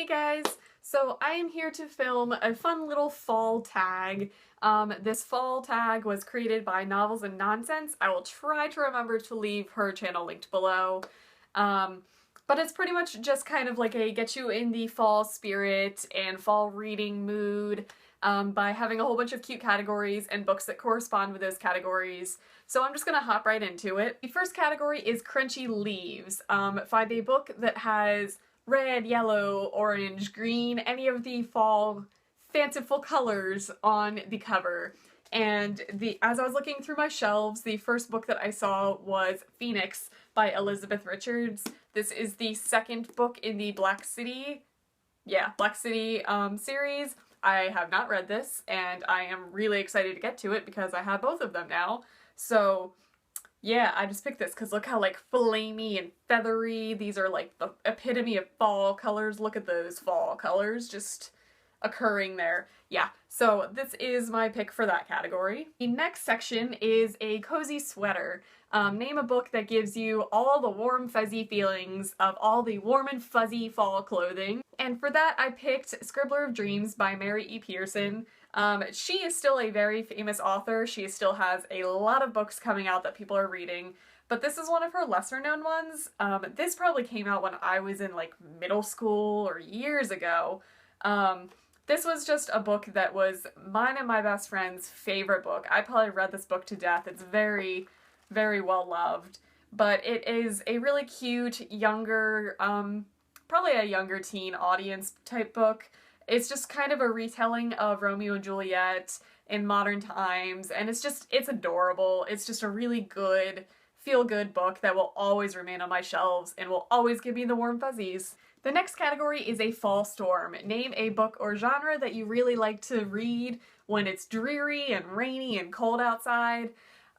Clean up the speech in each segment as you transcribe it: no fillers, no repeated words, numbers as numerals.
Hey guys! So I am here to film a fun little fall tag. This fall tag was created by Novels and Nonsense. I will try to remember to leave her channel linked below. But it's pretty much just kind of like a get you in the fall spirit and fall reading mood by having a whole bunch of cute categories and books that correspond with those categories. So I'm just gonna hop right into it. The first category is Crunchy Leaves. Find a book that has red, yellow, orange, green, any of the fall fanciful colors on the cover. And as I was looking through my shelves, the first book that I saw was Phoenix by Elizabeth Richards. This is the second book in the Black City series. I have not read this, and I am really excited to get to it because I have both of them now. So yeah, I just picked this because look how like flamey and feathery. These are like the epitome of fall colors. Look at those fall colors just occurring there. Yeah, so this is my pick for that category. The next section is a cozy sweater. Name a book that gives you all the warm fuzzy feelings of all the warm and fuzzy fall clothing. And for that I picked Scribbler of Dreams by Mary E. Pearson. She is still a very famous author. She still has a lot of books coming out that people are reading, but this is one of her lesser known ones. This probably came out when I was in like middle school or years ago. This was just a book that was mine and my best friend's favorite book. I probably read this book to death. It's very, very well loved, but it is a really cute, younger, probably a younger teen audience type book. It's just kind of a retelling of Romeo and Juliet in modern times, and it's adorable. It's just a really good, feel-good book that will always remain on my shelves and will always give me the warm fuzzies. The next category is a fall storm. Name a book or genre that you really like to read when it's dreary and rainy and cold outside.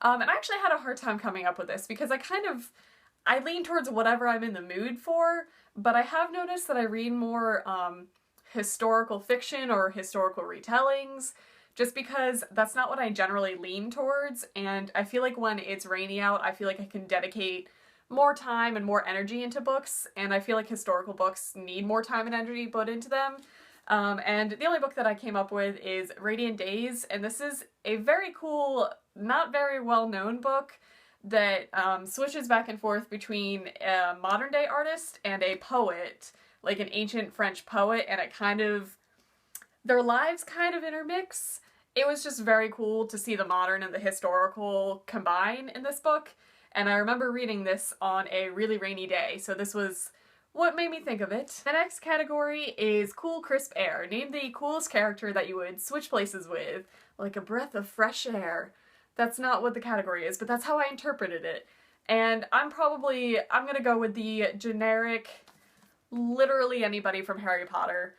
And I actually had a hard time coming up with this because I lean towards whatever I'm in the mood for, but I have noticed that I read more historical fiction or historical retellings, just because that's not what I generally lean towards, and I feel like when it's rainy out, I feel like I can dedicate more time and more energy into books, and I feel like historical books need more time and energy put into them. And the only book that I came up with is Radiant Days, and this is a very cool, not very well-known book that switches back and forth between a modern-day artist and a poet, like an ancient French poet, and their lives kind of intermix. It was just very cool to see the modern and the historical combine in this book, and I remember reading this on a really rainy day, so this was what made me think of it. The next category is Cool Crisp Air. Name the coolest character that you would switch places with, like a breath of fresh air. That's not what the category is, but that's how I interpreted it. And I'm gonna go with the generic, literally anybody from Harry Potter.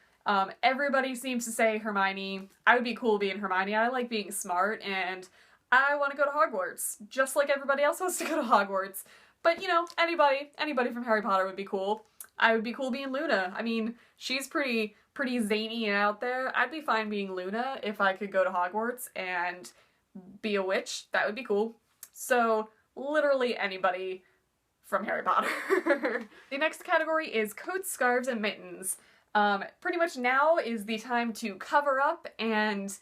Everybody seems to say Hermione. I would be cool being Hermione. I like being smart, and I want to go to Hogwarts, just like everybody else wants to go to Hogwarts. But, you know, anybody from Harry Potter would be cool. I would be cool being Luna. I mean, she's pretty zany and out there. I'd be fine being Luna if I could go to Hogwarts and be a witch. That would be cool. So, literally anybody from Harry Potter. The next category is Coats, Scarves, and Mittens. Pretty much now is the time to cover up, and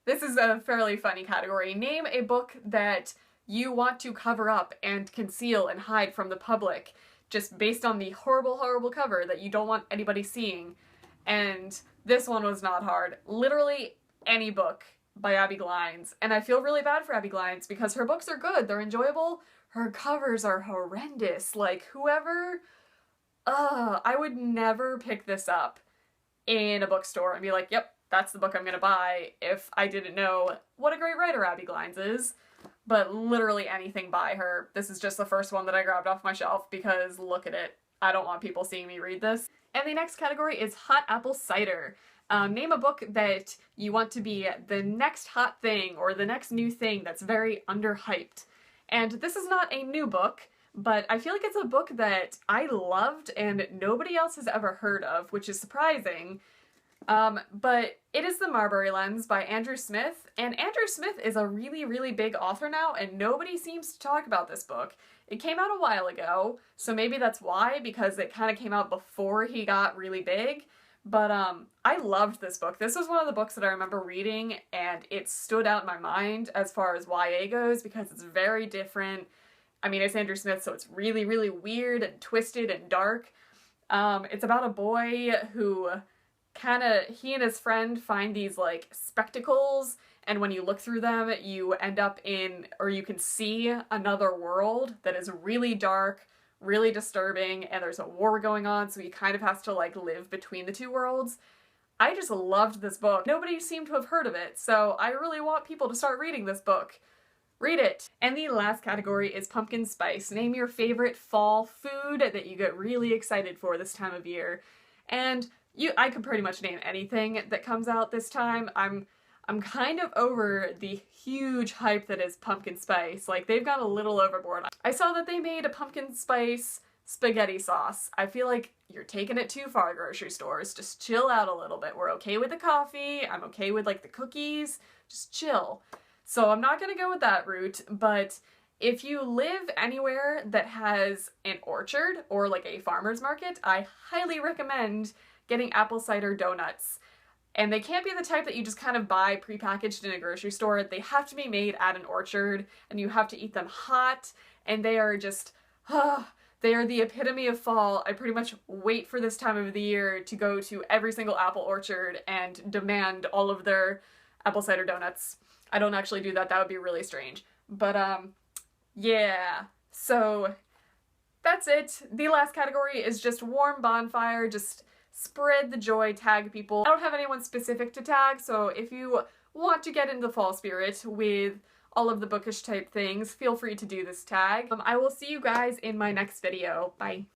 this is a fairly funny category. Name a book that you want to cover up and conceal and hide from the public, just based on the horrible, horrible cover that you don't want anybody seeing. And this one was not hard. Literally any book by Abby Glines. And I feel really bad for Abby Glines because her books are good, they're enjoyable, her covers are horrendous. Like, I would never pick this up in a bookstore and be like, yep, that's the book I'm gonna buy, if I didn't know what a great writer Abby Glines is. But literally anything by her. This is just the first one that I grabbed off my shelf because look at it. I don't want people seeing me read this. And the next category is Hot Apple Cider. Name a book that you want to be the next hot thing or the next new thing that's very underhyped. And this is not a new book, but I feel like it's a book that I loved and nobody else has ever heard of, which is surprising. But it is The Marbury Lens by Andrew Smith, and Andrew Smith is a really, really big author now, and nobody seems to talk about this book. It came out a while ago, so maybe that's why, because it kind of came out before he got really big, But I loved this book. This was one of the books that I remember reading and it stood out in my mind as far as YA goes because it's very different. I mean, it's Andrew Smith, so it's really, really weird and twisted and dark. It's about a boy who he and his friend find these like spectacles, and when you look through them, you end up in, or you can see another world that is really dark, really disturbing, and there's a war going on, so he kind of has to like live between the two worlds. I just loved this book. Nobody seemed to have heard of it, so I really want people to start reading this book. Read it! And the last category is pumpkin spice. Name your favorite fall food that you get really excited for this time of year. And I could pretty much name anything that comes out this time. I'm kind of over the huge hype that is pumpkin spice. Like, they've gone a little overboard. I saw that they made a pumpkin spice spaghetti sauce. I feel like you're taking it too far, grocery stores. Just chill out a little bit. We're okay with the coffee. I'm okay with, like, the cookies. Just chill. So I'm not gonna go with that route, but if you live anywhere that has an orchard or like a farmer's market, I highly recommend getting apple cider donuts. And they can't be the type that you just kind of buy prepackaged in a grocery store. They have to be made at an orchard, and you have to eat them hot, and they are just, they are the epitome of fall. I pretty much wait for this time of the year to go to every single apple orchard and demand all of their apple cider donuts. I don't actually do that. That would be really strange. But, yeah. So, that's it. The last category is just warm bonfire. Just spread the joy, tag people. I don't have anyone specific to tag, so if you want to get into the fall spirit with all of the bookish type things, feel free to do this tag. I will see you guys in my next video. Bye.